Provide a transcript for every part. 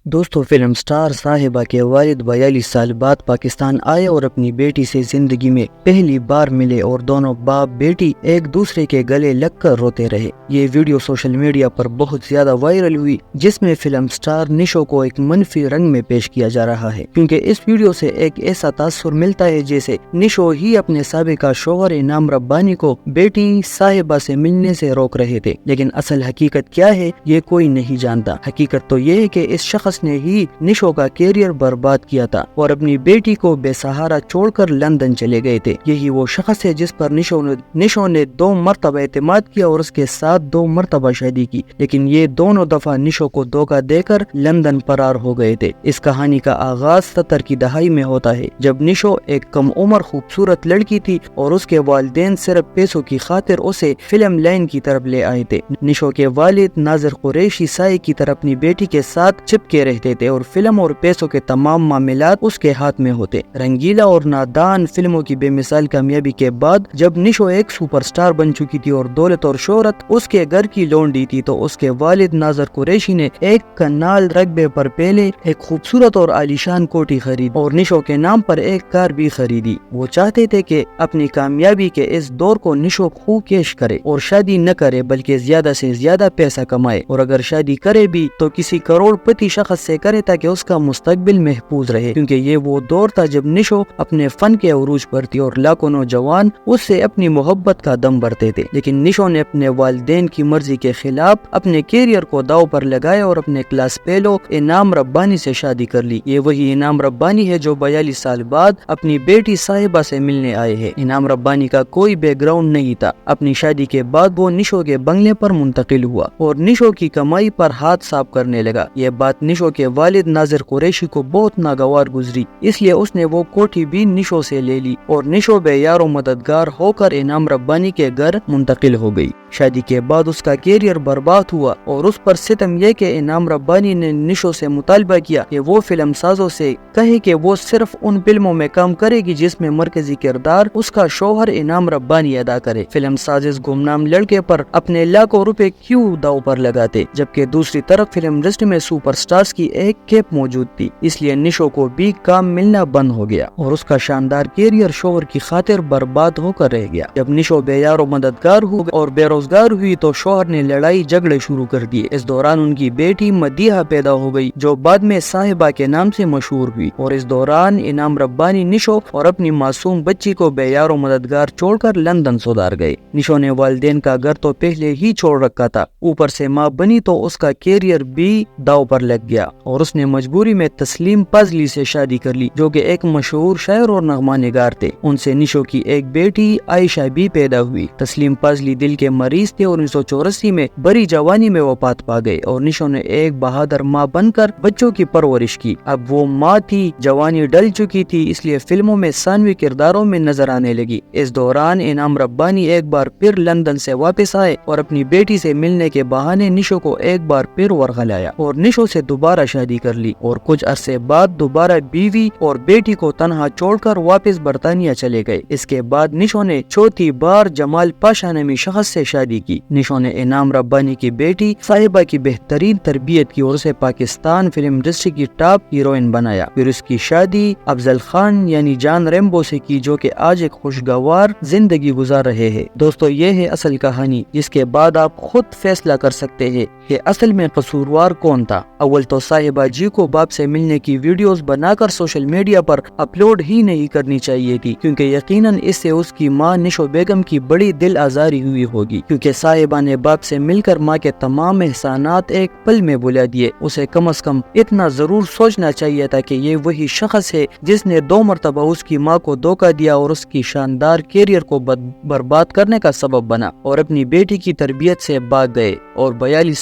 دوستو، film star صاحبہ کے والد 42 سال بعد پاکستان آئے اور اپنی بیٹی سے زندگی میں پہلی بار ملے اور دونوں باپ بیٹی ایک دوسرے کے گلے لگ کر روتے رہے۔ یہ ویڈیو سوشل میڈیا پر بہت زیادہ وائرل ہوئی، جس میں فلم سٹار نشو کو ایک منفی رنگ میں پیش کیا جا رہا ہے، کیونکہ اس ویڈیو سے ایک ایسا تاثر ملتا ہے جیسے نشو ہی اپنے سابقہ شوہر انعام ربانی کو بیٹی صاحبہ سے ملنے سے روک رہے تھے۔ لیکن اصل حقیقت کیا ہے یہ کوئی نہیں جانتا۔ حقیقت تو یہ ہے کہ اس شخص نے ہی نشو کا کیریئر برباد کیا تھا اور اپنی بیٹی کو بے سہارا چھوڑ کر لندن چلے گئے تھے۔ یہی وہ شخص ہے جس پر نشو نے 2 مرتبہ اعتماد کیا اور اس کے ساتھ 2 مرتبہ شادی کی، لیکن یہ دونوں دفعہ نشو کو دھوکہ دے کر لندن فرار ہو گئے تھے۔ اس کہانی کا آغاز 70 کی دہائی میں ہوتا ہے، جب نشو ایک کم عمر خوبصورت لڑکی تھی اور اس کے والدین صرف پیسوں کی خاطر اسے فلم لائن کی طرف لے آئے تھے۔ نشو کے والد ناظر قریشی سائے کی طرح اپنی بیٹی کے ساتھ چپکے رہتے تھے اور فلم اور پیسوں کے تمام معاملات اس کے ہاتھ میں ہوتے۔ رنگیلا اور نادان فلموں کی بے مثال کامیابی کے بعد جب نشو ایک سپر سٹار بن چکی تھی اور دولت اور شہرت اس کے گھر کی لونڈی تھی، تو اس کے والد ناظر قریشی نے ایک کنال رقبے پر پہلے ایک خوبصورت اور عالیشان کوٹھی خرید اور نشو کے نام پر ایک کار بھی خریدی۔ وہ چاہتے تھے کہ اپنی کامیابی کے اس دور کو نشو خو کیش کرے اور شادی نہ کرے بلکہ زیادہ سے زیادہ پیسہ کمائے، اور اگر شادی کرے بھی تو کسی کروڑ پتی شخص سے کرے تاکہ اس کا مستقبل محفوظ رہے، کیونکہ یہ وہ دور تھا جب نشو اپنے فن کے عروج پر تھی اور لاکھوں نوجوان اس سے اپنی محبت کا دم بھرتے تھے۔ لیکن نشو نے اپنے والدین کی مرضی کے خلاف اپنے کیریئر کو داؤ پر لگایا اور اپنے کلاس فیلو انعام ربانی سے شادی کر لی۔ یہ وہی انعام ربانی ہے جو 42 سال بعد اپنی بیٹی صاحبہ سے ملنے آئے ہیں۔ انعام ربانی کا کوئی بیک گراؤنڈ نہیں تھا۔ اپنی شادی کے بعد وہ نشو کے بنگلے پر منتقل ہوا اور نشو کی کمائی پر ہاتھ صاف کرنے لگا۔ یہ بات نشو کے والد ناظر قریشی کو بہت ناگوار گزری، اس لیے اس نے وہ کوٹھی بھی نشو سے لے لی اور نشو بے یار و مددگار ہو کر انعام ربانی کے گھر منتقل ہو گئی۔ شادی کے بعد اس کا کیریئر برباد ہوا اور اس پر ستم یہ کہ انعام ربانی نے نشو سے مطالبہ کیا کہ وہ فلم سازوں سے کہے کہ وہ صرف ان فلموں میں کام کرے گی جس میں مرکزی کردار اس کا شوہر انعام ربانی ادا کرے۔ فلم ساز اس گمنام لڑکے پر اپنے لاکھوں روپے کیوں داؤ پر لگاتے، جبکہ دوسری طرف فلم انڈسٹری میں سپر سٹارز کی ایک کیپ موجود تھی، اس لیے نشو کو بھی کام ملنا بند ہو گیا اور اس کا شاندار کیریئر شوہر کی خاطر برباد ہو کر رہ گیا۔ جب نشو بے یار و مددگار ہو اور بے روزگار ہوئی تو شوہر نے لڑائی جھگڑے شروع کر دیے۔ اس دوران ان کی بیٹی مدیحہ پیدا ہو گئی جو بعد میں صاحبہ کے نام سے مشہور ہوئی، اور اس دوران انعام ربانی نشو اور اپنی معصوم بچی کو بے یار و مددگار چھوڑ کر لندن سودار گئے۔ نشو نے والدین کا گھر تو پہلے ہی چھوڑ رکھا تھا، اوپر سے ماں بنی تو اس کا کیریئر بھی داؤ پر لگ گیا اور اس نے مجبوری میں تسلیم پازلی سے شادی کر لی جو کہ ایک مشہور شاعر اور نغمہ نگار تھے۔ ان سے نشو کی ایک بیٹی عائشہ بھی پیدا ہوئی۔ تسلیم پازلی دل کے مریض تھے اور 1984 میں بڑی جوانی میں وفات پا گئے اور نشو نے ایک بہادر ماں بن کر بچوں کی پرورش کی۔ اب وہ ماں تھی، جوانی ڈل چکی تھی، اس لیے فلموں میں ثانوی کرداروں میں نظر آنے لگی۔ اس دوران انعام ربانی ایک بار پھر لندن سے واپس آئے اور اپنی بیٹی سے ملنے کے بہانے نشو کو ایک بار پھر ورغلایا اور نشو سے دوبارہ شادی کر لی اور کچھ عرصے بعد دوبارہ بیوی اور بیٹی کو تنہا چھوڑ کر واپس برطانیہ چلے گئے۔ اس کے بعد نشو نے چوتھی بار جمال پاشا نامی شخص سے شادی کی۔ نشو نے انعام ربانی کی بیٹی صاحبہ کی بہترین تربیت کی اور اسے پاکستان فلم انڈسٹری کی ٹاپ ہیروئن بنایا۔ پھر اس کی شادی افضل خان یعنی جان ریمبو سے کی جو کہ آج ایک خوشگوار زندگی گزار رہے ہیں۔ دوستو، یہ ہے اصل کہانی جس کے بعد آپ خود فیصلہ کر سکتے ہیں کہ اصل میں قصوروار کون تھا۔ اول تو صاحبہ جی کو باپ سے ملنے کی ویڈیوز بنا کر سوشل میڈیا پر اپلوڈ ہی نہیں کرنی چاہیے تھی، کیونکہ یقیناً اس سے اس کی ماں نشو بیگم کی بڑی دل آزاری ہوئی ہوگی، کیونکہ صاحبہ نے باپ سے مل کر ماں کے تمام احسانات ایک پل میں بھلا دیے۔ اسے کم از کم اتنا ضرور سوچنا چاہیے تھا کہ یہ وہی شخص ہے جس نے 2 مرتبہ اس کی ماں کو دھوکہ دیا اور اس کی شاندار کیریئر کو برباد کرنے کا سبب بنا اور اپنی بیٹی کی تربیت سے بھاگ گئے اور 42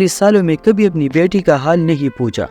سالوں میں کبھی اپنی بیٹی کا حال نہیں پوچھا۔